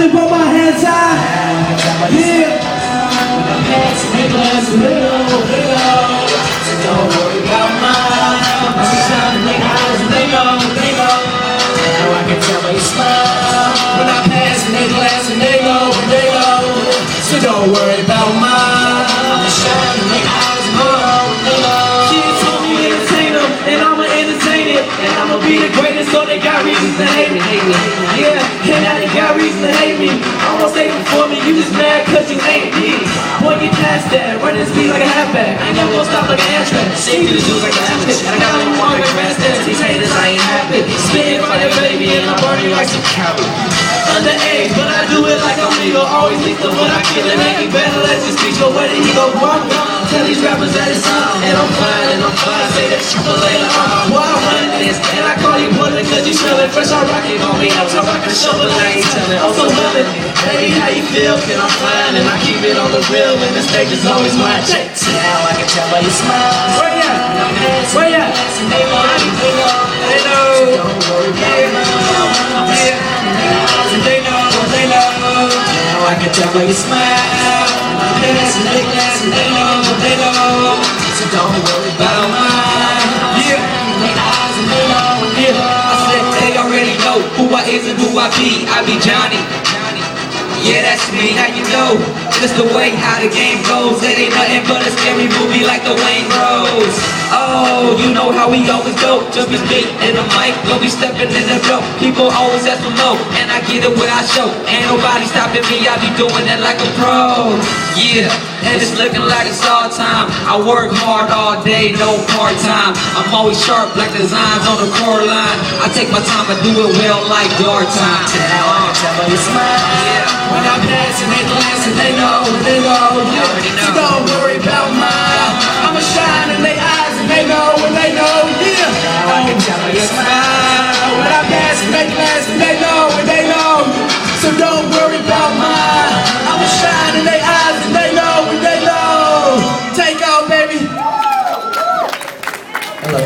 Everybody put my hands high. Yeah. So don't worry about mine. I'm shining their eyes and they know. Now I can tell by your smile. When I pass in their glass and they know. So don't worry about mine. I'm shining their eyes and they know. She told me to entertain them, and I'ma entertain it. And I'ma be the greatest, so they got reasons to hate me. Yeah, and now they got reason to hate me. Almost say before me, you just mad cause you hate me. Boy, get past that, running speed like a halfback. I ain't never gonna stop like an Amtrak. See through the dudes like a Amtrak. And I got them one way fast that. These haters, I ain't happy. Spit fire, baby, and I'm burning like some carrot. Underage, but I do it like I'm legal. Always lethal, but I kill it. Ain't better, let's just speak. So where did he go wrong? Tell these rappers that it's on. And I'm fine, say that shit for later on. Why I run this? And I call you bullet cause you smell it. Fresh, I rock it on me. I'm so rock the shovel, I ain't telling. I'm so loving. Baby, how you feel? Can I'm fine and I keep it on the real. And the stage is always mine. Now I can tell by your smile. Where ya? Where ya? They know. Don't worry about me. They know. Now I can tell by your smile. They know. So don't worry about mine. Yeah. I said they already know who I is and who I be. I be Johnny. Yeah, that's me, how you know? Just the way how the game goes. It ain't nothing but a scary movie like the Wayne Rose. Oh, you know how we always go. Just be beat in the mic, don't be stepping in the flow. People always ask for more, and I get it where I show. Ain't nobody stopping me, I be doing it like a pro. Yeah, and it's looking like it's all time. I work hard all day, no part-time. I'm always sharp like designs on the core line. I take my time, I do it well like guard time. Now I can tell by your smile. Yeah. When I'm passing, they glance and they know. Yeah. So don't worry about mine. I'ma shine in their eyes and they know. Yeah. Now I can tell by your smile. When I'm passing, they glance and they know. So don't worry about mine. I'ma shine in their eyes and they know. Take off, baby. Hello.